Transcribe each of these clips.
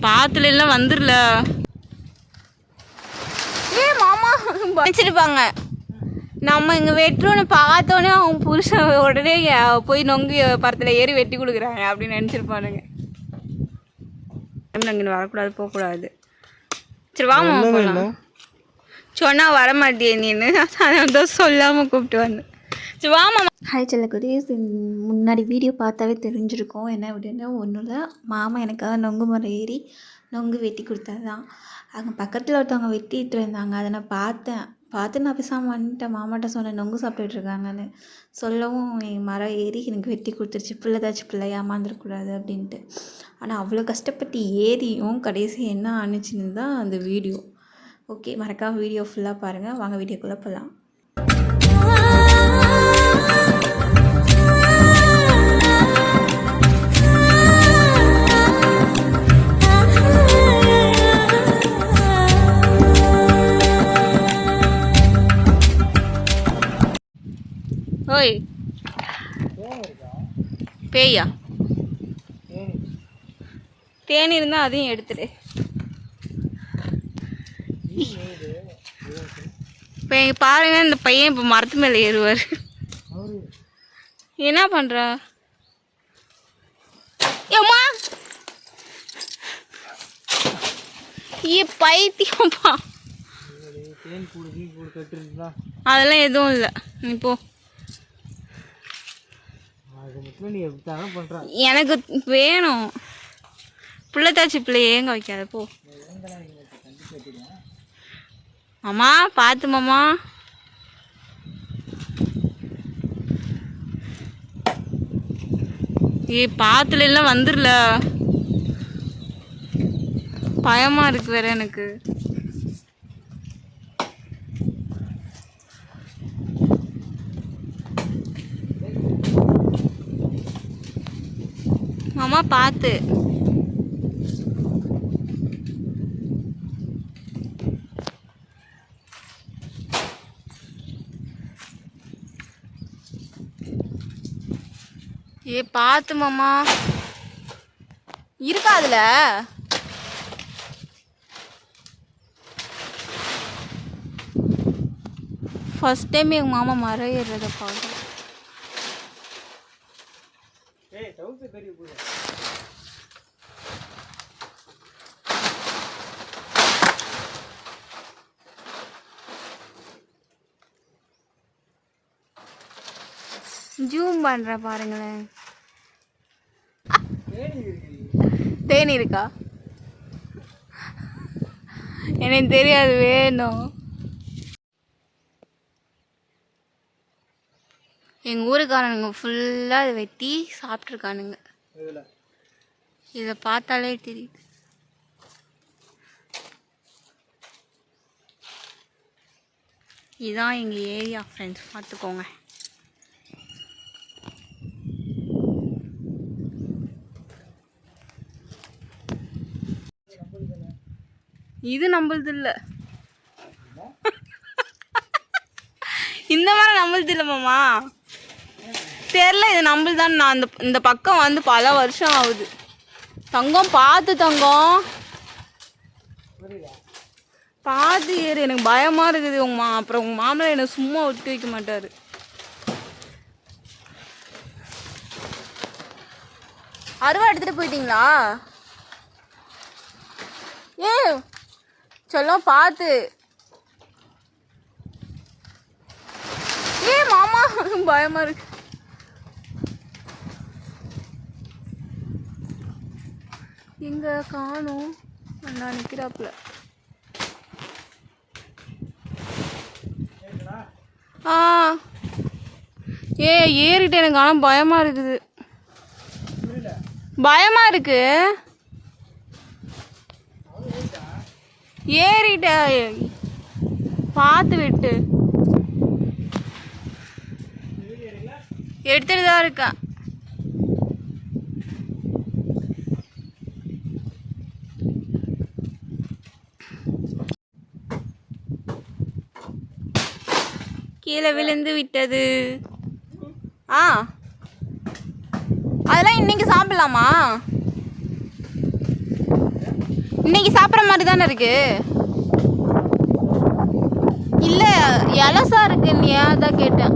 பாத்துல எல்லாம் வந்துடல. மாமா வச்சிருப்பாங்க. நம்ம இங்கே வெட்டுறோன்னு பார்த்தோன்னே அவங்க புருஷன் உடனே போய் நொங்கு பரத்தில் ஏறி வெட்டி கொடுக்குறாங்க அப்படின்னு நினச்சிருப்பானுங்க. இங்கே வரக்கூடாது, போகக்கூடாது. சரி வாமா போகலாம். சொன்னால் வரமாட்டியே நீன்னு, அதான் சொல்லாமல் கூப்பிட்டு வந்தேன். சரி வாமா. ஹாய் செல்லக்குட்டீஸ், முன்னாடி வீடியோ பார்த்தாவே தெரிஞ்சிருக்கோம். என்ன அப்படின்னா ஒன்றும் இல்லை, மாமா எனக்காக நொங்கு மரம் ஏறி நொங்கு வெட்டி கொடுத்தது தான். அங்கே பக்கத்தில் ஒருத்தவங்க வெட்டிகிட்டு இருந்தாங்க. அதை நான் பார்த்து நான் பேசாமல் வந்துட்டேன். மாமாட்ட சொன்னேன் நொங்கு சாப்பிட்டுட்ருக்காங்கன்னு. சொல்லவும் என் மரம் ஏறி எனக்கு வெட்டி கொடுத்துருச்சு. பிள்ளை ஏமாந்துடக்கூடாது அப்படின்ட்டு. ஆனால் அவ்வளோ கஷ்டப்பட்டு ஏறியும் கடைசி என்ன ஆணுச்சுன்னு தான் அந்த வீடியோ. ஓகே, மறக்காமல் வீடியோ ஃபுல்லாக பாருங்கள். வாங்க வீடியோக்குள்ளே போகலாம். ஓய் பேயா, தேனி இருந்தால் அதையும் எடுத்துடு. இப்போ பாருங்க, இந்த பையன் இப்போ மரத்து மேலே ஏறுவார். என்ன பண்ணுற? ஏம்மா பைத்தியம்ப்பா. அதெல்லாம் எதுவும் இல்லை, நீ போ. எனக்கு வேணும். பிள்ளைத்தாச்சி பிள்ளைய ஏங்க வைக்காத, போ. மாமா பார்த்து மாமா. பாத்துல எல்லாம் வந்துடல, பயமா இருக்கு வேற எனக்கு. மாமா பார்த்து. பார்த்து மாமா. இருக்கா அதுல? ஃபர்ஸ்ட் டைம் எங்க மாமா மரம் ஏறுறத பார்க்க. ஜூம் பண்ற பாருங்களேன். தேனி இருக்கா? எனக்கு தெரியாது, வேணும். எங்கள் ஊருக்காரனுங்க ஃபுல்லாக இதை வெட்டி சாப்பிட்ருக்கானுங்க. இதை பார்த்தாலே தெரியுது. இதுதான் எங்கள் ஏரியா ஃப்ரெண்ட்ஸ், பார்த்துக்கோங்க. இது நம்மளது இல்லை, இந்த மாதிரி நம்மளது இல்லை மாமா. தெரில, இது நம்மள்தான். நான் இந்த பக்கம் வந்து பல வருஷம் ஆகுது. தங்கம் பார்த்து, தங்கம் பார்த்து ஏறு. எனக்கு பயமாக இருக்குது. அப்புறம் உங்கள் மாமனார் என்னை சும்மா விட்டு வைக்க மாட்டார். அருவா எடுத்துகிட்டு போயிட்டீங்களா? சொல்லும் பார்த்து. மாமா பயமா இருக்கு. எங்க காணும்? நான் நிற்கிறாப்புல. ஏறிட்டு எனக்கு ஆனால் பயமா இருக்குது. பயமா இருக்கு. ஏறிட்ட பார்த்து விட்டு எடுத்துட்டு தான் இருக்கேன். கீழே விழுந்து விட்டது. அதெல்லாம் இன்னைக்கு சாப்பிடலாமா? இன்னைக்கு சாப்பிட்ற மாதிரி தானே இருக்கு. இல்லை இலசா இருக்கு இல்லையா, அதான் கேட்டேன்.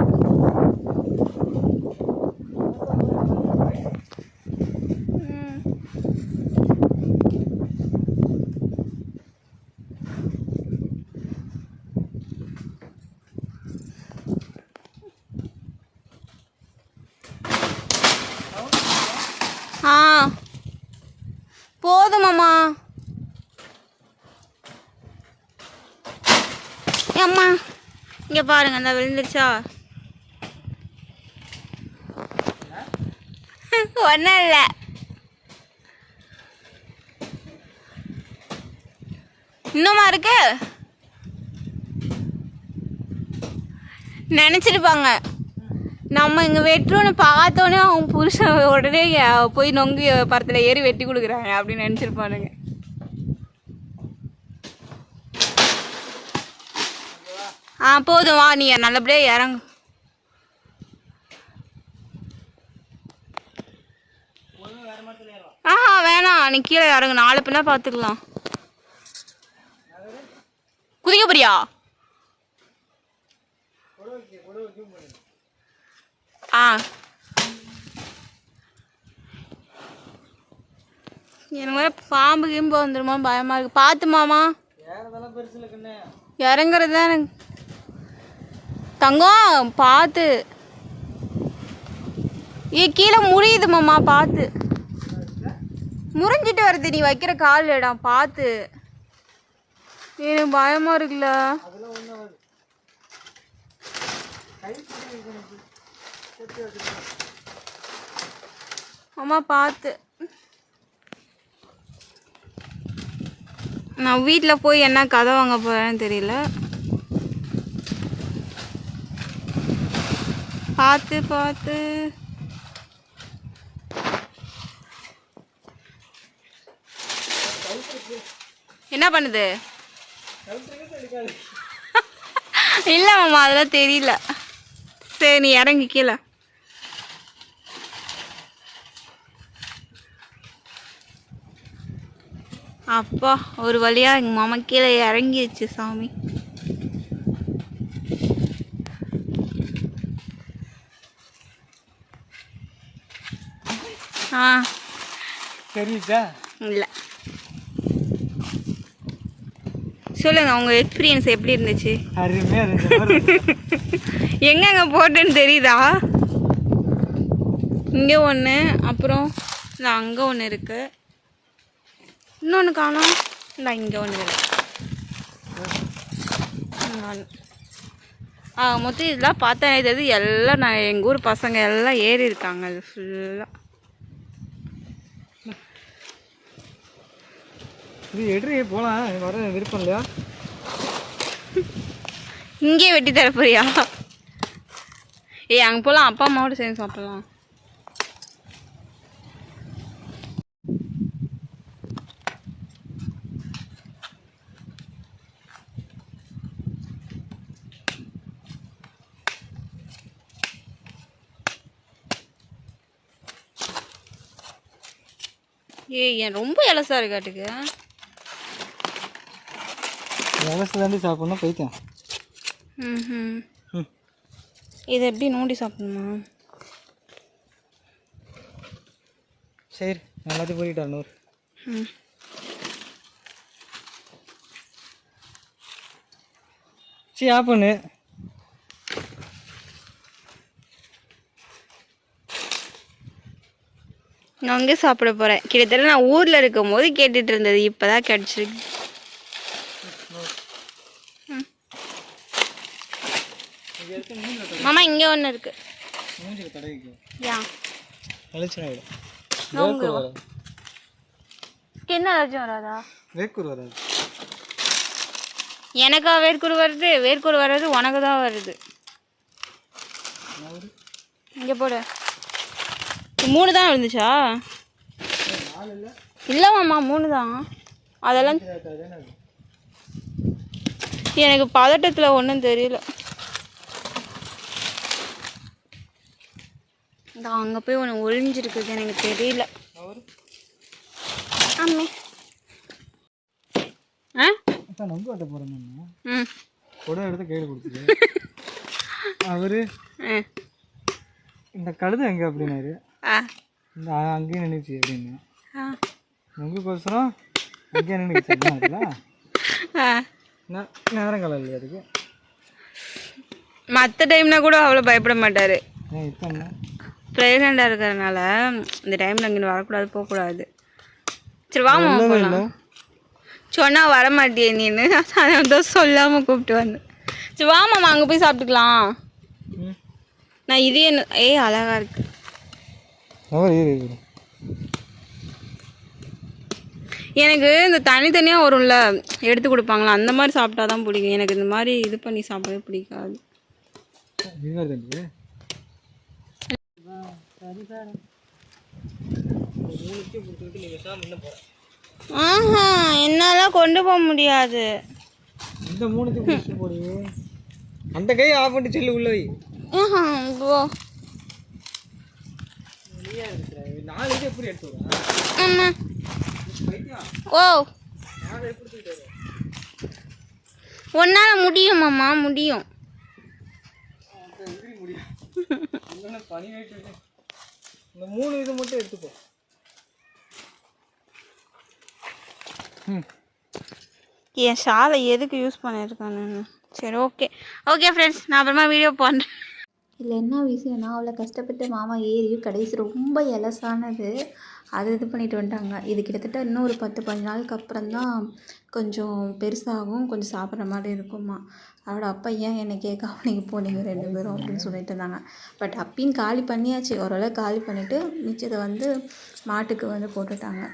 ஆ போதுமாம்மா. அம்மா இங்கே பாருங்க, அந்த விழுந்துருச்சா? ஒன்றும் இல்லை. இன்னுமா இருக்கு? நினச்சிருப்பாங்க நம்ம இங்கே வெட்டுறோன்னு பார்த்தோன்னே அவங்க புருஷன் உடனே போய் நொங்கு பரத்தில் ஏறி வெட்டி கொடுக்குறாங்க அப்படின்னு நினச்சிருப்பானுங்க. போதும் வா, நீ நல்லபடியாக இறங்கு. வேணாம், நீ கீழே இறங்கு, நாளை பின்னா பார்த்துக்கலாம். குதிக்க போறியா? எனக்கு வேற பாம்பு கிம்பு வந்துருமா பயமா இருக்கு. பார்த்து மாமா, இறங்குறது தான் எனக்கு தங்கம். பார்த்து கீழே முறியுது மாமா, பார்த்து முறிஞ்சிட்டு வருது. நீ வைக்கிற கால் இடம் பார்த்து. எனக்கு பயமா இருக்குல்ல. அம்மா பார்த்து. நான் வீட்டில் போய் என்ன கதை வாங்க போகிறேன்னு தெரியல. பார்த்து பார்த்து. என்ன பண்ணுது? இல்லை மாமா, அதெல்லாம் தெரியல. சரி நீ இறங்கி கீழே. அப்பா ஒரு வழியா எங்கள் மாமா கீழே இறங்கிடுச்சு சாமி. தெரியுதா? இல்லை சொல்லுங்க, உங்க எக்ஸ்பீரியன்ஸ் எப்படி இருந்துச்சு? அருமையா இருந்துச்சு. எங்கெங்க போட்டேன்னு தெரியுதா? இங்கே ஒன்று, அப்புறம் இல்லை அங்கே ஒன்று இருக்கு, இன்னொன்று காணோம். இல்லை இங்கே ஒன்று இருக்கு. மொத்தம் இதெல்லாம் பார்த்தா இது எல்லாம் நான் எங்கள் ஊர் பசங்க எல்லாம் ஏறி இருக்காங்க. அது ஃபுல்லாக இது எடு போகலாம். வர விருப்பம் இல்லையா? இங்கே வெட்டி தர போறியா? அங்கே போகலாம், அப்பா அம்மாவோட சேர்ந்து சாப்பிடலாம். ஏன் ரொம்ப இலசா இருக்காட்டுக்கு. இலசு தாண்டி சாப்பிட்ணும் போயிட்டேன். இதை எப்படி நோண்டி சாப்பிடணுமா? சரி எல்லாத்தையும் போயிட்டா 100. சரி ஆப் பண்ணு. நான் அங்கே சாப்பிட போகிறேன். கிட்டத்தட்ட நான் ஊரில் இருக்கும் போது கேட்டுட்டு இருந்தது, இப்போ தான் கிடச்சிருக்கு. மாமா இங்கே ஒன்று இருக்கு. என்ன அலர்ஜி வராதா? வேர்க்கூர் வராது. எனக்கா வேர்க்கூர் வருது? வேர்க்கூர் வர்றது உனக்கு தான் வருது. இங்கே போடு. 3 தான் விழுந்துச்சா? இல்லை மாமா 3 தான். அதெல்லாம் எனக்கு பதட்டத்தில் ஒன்றும் தெரியல. அங்கே போய் ஒன்று ஒழிஞ்சிருக்குது, எனக்கு தெரியல. ஆமே ஆ அதான் நொங்கு வெட்ட போகிறேன். ம் கூட எடுத்து கையில் கொடுத்துரு. அவர் இந்த கழுதை எங்கே அப்படின்னாரு. இந்த அங்கேயும் நின்றுச்சு அப்படின்னு. நொங்குக்கோசரம் அங்கேயே நின்றுச்சு. நேரம் காலம் இல்லையா அதுக்கு? மற்ற டைம்னா கூட அவ்வளோ பயப்பட மாட்டார். இப்போ என்ன ப்ரெக்னெண்ட்டாக இருக்கிறதுனால இந்த டைமில் இங்கே வரக்கூடாது, போகக்கூடாது. சரி வாமா போகலாம். சொன்னால் வரமாட்டியே நீன்னு தான் சொல்லாமல் கூப்பிட்டு வந்தேன். சரி வாமாம்மா அங்கே போய் சாப்பிட்டுக்கலாம். நான் இதே அழகா இருக்கு. எனக்கு இந்த தனித்தனியாக வரும்ல எடுத்து கொடுப்பாங்களா, அந்த மாதிரி சாப்பிட்டா தான் பிடிக்கும். எனக்கு இந்த மாதிரி இது பண்ணி சாப்பிடவே பிடிக்காது. ஆஹா என்னால் கொண்டு போக முடியாது. இந்த 3 போடு. அந்த கையை ஆஃப் பண்ணிட்டு செல்லு உள்ள வை. ஓ 4 இது எப்படி எடுத்து வரா? ஓ உன்னால் முடியும் மாமா, முடியும். இந்த 3 இது மட்டும் எடுத்துக்கோ. என் ஷாலை எதுக்கு யூஸ் பண்ணியிருக்கானு. சரி ஓகே ஃப்ரெண்ட்ஸ், நான் அப்புறமா வீடியோ பண்ணுறேன். இதில் என்ன விஷயம்னா அவ்வளோ கஷ்டப்பட்டு மாமா ஏறி கடைசி ரொம்ப எலசானது அது இது பண்ணிட்டு வந்துட்டாங்க. இது கிட்டத்தட்ட இன்னும் ஒரு 10-15 நாளுக்கு அப்புறம் தான் கொஞ்சம் பெருசாகும், கொஞ்சம் சாப்பிட்ற மாதிரி இருக்குமா. அவளோட அப்பா ஏன் என்னை கேட்காம நீங்கள் போனீங்க 2 பேரும் அப்படின்னு சொல்லிட்டு இருந்தாங்க. பட் அப்பயும் காலி பண்ணியாச்சு, ஓரளவு காலி பண்ணிவிட்டு மிச்சத்தை வந்து மாட்டுக்கு வந்து போட்டுட்டாங்க.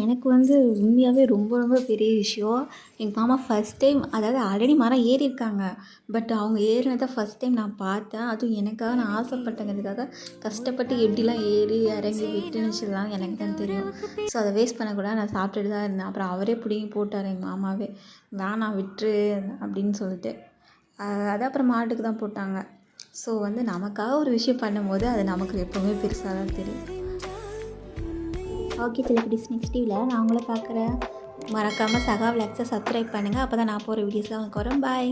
எனக்கு வந்து உண்மையாகவே ரொம்ப ரொம்ப பெரிய விஷயம். எங்கள் மாமா ஃபஸ்ட் டைம், அதாவது ஆல்ரெடி மரம் ஏறியிருக்காங்க, பட் அவங்க ஏறினதை ஃபஸ்ட் டைம் நான் பார்த்தேன். அதுவும் எனக்காக நான் ஆசைப்பட்டங்கிறதுக்காக கஷ்டப்பட்டு எப்படிலாம் ஏறி இறங்கி விட்டுனுச்சுலாம் எனக்கு தான் தெரியும். ஸோ அதை வேஸ்ட் பண்ணக்கூடாது, நான் சாப்பிட்டுட்டு தான் இருந்தேன். அப்புறம் அவரே பிடிங்கி போட்டார் எங்கள் மாமாவே, வேணாம் விட்டுரு அப்படின்னு சொல்லிட்டு. அது அப்புறம் மாட்டுக்கு தான் போட்டாங்க. ஸோ வந்து நமக்காக ஒரு விஷயம் பண்ணும்போது அது நமக்கு எப்போவுமே பெருசாக தான் தெரியும். ஓகே செலிபிரிட்டிஸ், நெக்ஸ்ட் வீடியோவில் நான் உங்களை பார்க்குறேன். மறக்காமல் சகா விளாக்ஸை சப்ஸ்கிரைப் பண்ணுங்கள், அப்போ தான் நான் போகிற வீடியோஸ்லாம் உங்களுக்கு வரும். பாய்.